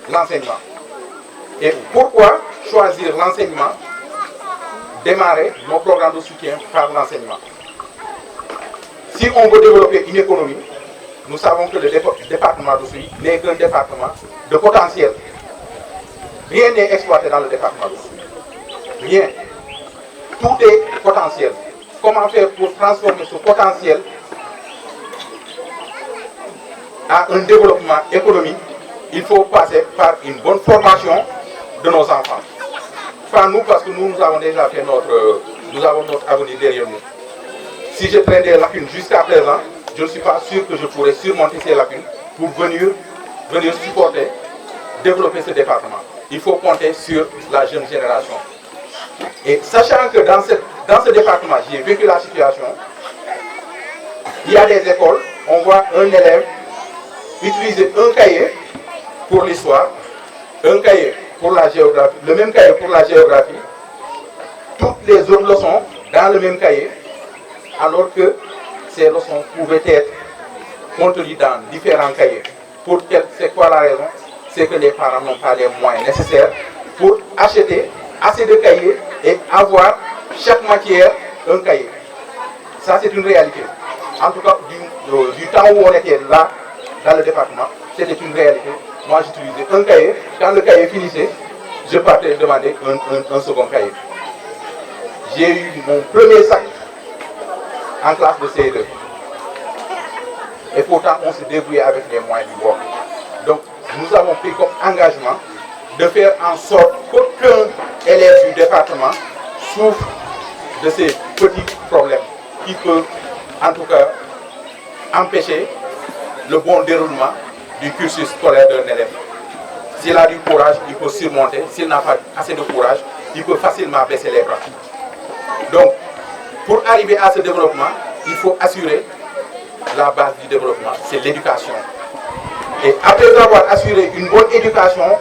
l'enseignement. Et pourquoi choisir l'enseignement, démarrer nos programmes de soutien par l'enseignement? Si on veut développer une économie, nous savons que le département d'Oussouye n'est qu'un département de potentiel. Rien n'est exploité dans le département d'Oussouye. Rien. Tout est potentiel. Comment faire pour transformer ce potentiel à un développement économique? Il faut passer par une bonne formation de nos enfants. Pas nous, parce que nous avons déjà fait nous avons notre avenir derrière nous. Si je traîne des lacunes jusqu'à présent, je ne suis pas sûr que je pourrais surmonter ces lacunes pour venir supporter, développer ce département. Il faut compter sur la jeune génération. Et sachant que dans ce département, j'ai vécu la situation, il y a des écoles, on voit un élève utiliser un cahier pour l'histoire, un cahier pour la géographie, le même cahier pour la géographie, toutes les autres leçons dans le même cahier, alors que ces leçons pouvaient être contenues dans différents cahiers. C'est quoi la raison? C'est que les parents n'ont pas les moyens nécessaires pour acheter assez de cahiers et avoir chaque matière un cahier. Ça, c'est une réalité. En tout cas, du temps où on était là, dans le département, c'était une réalité. Moi, j'utilisais un cahier. Quand le cahier finissait, je partais demander un second cahier. J'ai eu mon premier sac en classe de CE2. Et pourtant, on se débrouillait avec les moyens du bord. Donc, nous avons pris comme engagement de faire en sorte qu'aucun élève du département souffre de ces petits problèmes qui peuvent, en tout cas, empêcher le bon déroulement du cursus scolaire d'un élève. S'il a du courage, il peut surmonter. S'il n'a pas assez de courage, il peut facilement baisser les bras. Donc, pour arriver à ce développement, il faut assurer la base du développement, c'est l'éducation. Et après avoir assuré une bonne éducation,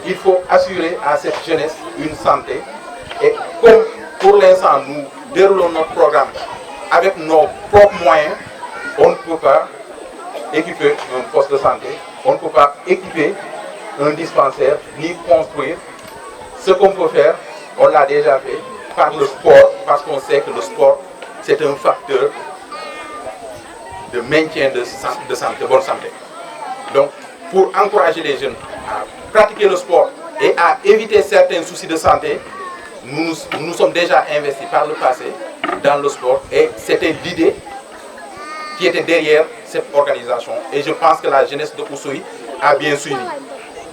il faut assurer à cette jeunesse une santé. Et comme pour l'instant, nous déroulons notre programme avec nos propres moyens, on ne peut pas équiper un poste de santé, on ne peut pas équiper un dispensaire, ni construire. Ce qu'on peut faire, on l'a déjà fait par le sport, parce qu'on sait que le sport, c'est un facteur de maintien de bonne santé. Donc, pour encourager les jeunes à pratiquer le sport et à éviter certains soucis de santé, nous nous sommes déjà investis par le passé dans le sport et c'était l'idée qui était derrière cette organisation. Et je pense que la jeunesse de Oussouye a bien suivi.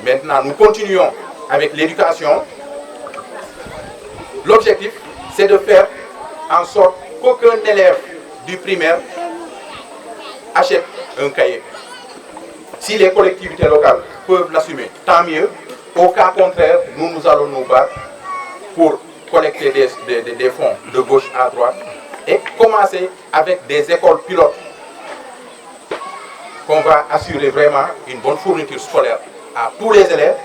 Maintenant, nous continuons avec l'éducation. L'objectif, c'est de faire en sorte qu'aucun élève du primaire achète un cahier. Si les collectivités locales peuvent l'assumer, tant mieux. Au cas contraire, nous allons nous battre pour collecter des fonds de gauche à droite et commencer avec des écoles pilotes qu'on va assurer vraiment une bonne fourniture scolaire à tous les élèves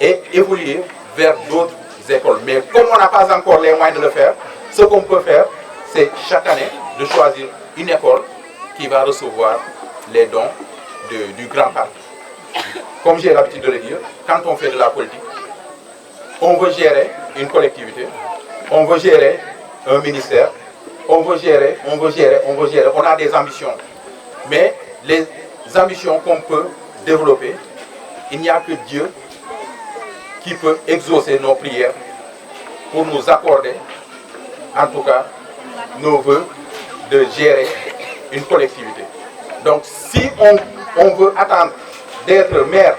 et évoluer vers d'autres écoles. Mais comme on n'a pas encore les moyens de le faire, ce qu'on peut faire, c'est chaque année de choisir une école qui va recevoir les dons du grand parti. Comme j'ai l'habitude de le dire, quand on fait de la politique, on veut gérer une collectivité, on veut gérer un ministère, on veut gérer, on a des ambitions. Mais les ambitions qu'on peut développer, il n'y a que Dieu qui peut exaucer nos prières pour nous accorder, en tout cas, nos vœux de gérer une collectivité. Donc si on veut attendre d'être maire,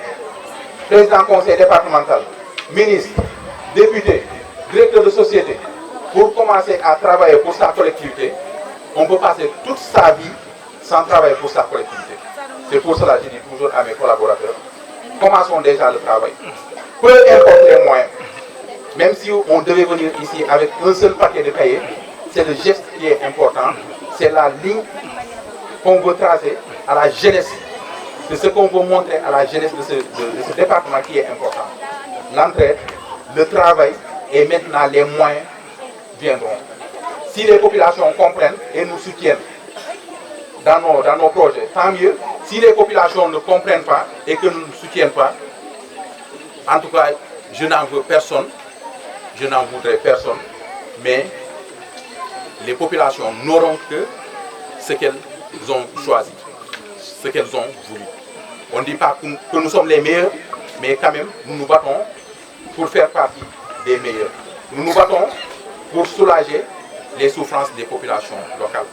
président conseil départemental, ministre, député, directeur de société, pour commencer à travailler pour sa collectivité, on peut passer toute sa vie sans travailler pour sa collectivité. C'est pour cela que je dis toujours à mes collaborateurs, commençons déjà le travail. Peu importe les moyens, même si on devait venir ici avec un seul paquet de cahiers, c'est le geste qui est important, c'est la ligne qu'on veut tracer à la jeunesse. C'est ce qu'on veut montrer à la jeunesse de ce département qui est important. L'entraide, le travail et maintenant les moyens viendront. Si les populations comprennent et nous soutiennent dans nos projets, tant mieux. Si les populations ne comprennent pas et que nous ne soutiennent pas, En tout cas, je n'en veux personne, je n'en voudrais personne, mais les populations n'auront que ce qu'elles ont choisi, ce qu'elles ont voulu. On ne dit pas que nous sommes les meilleurs, mais quand même, nous nous battons pour faire partie des meilleurs. Nous nous battons pour soulager les souffrances des populations locales.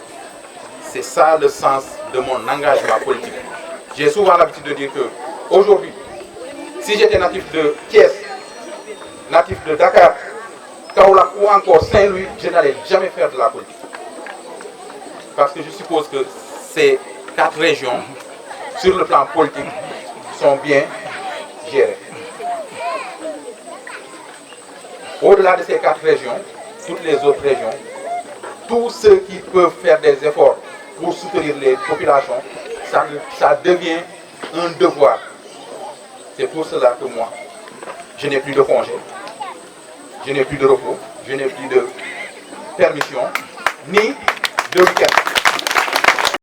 C'est ça le sens de mon engagement politique. J'ai souvent l'habitude de dire que aujourd'hui, si j'étais natif de Thiès, natif de Dakar, Kaolack ou encore Saint-Louis, je n'allais jamais faire de la politique. Parce que je suppose que ces 4 régions, sur le plan politique, sont bien gérées. Au-delà de ces 4 régions, toutes les autres régions, tous ceux qui peuvent faire des efforts pour soutenir les populations, ça devient un devoir. C'est pour cela que moi, je n'ai plus de congé, je n'ai plus de repos, je n'ai plus de permission, ni de week-end.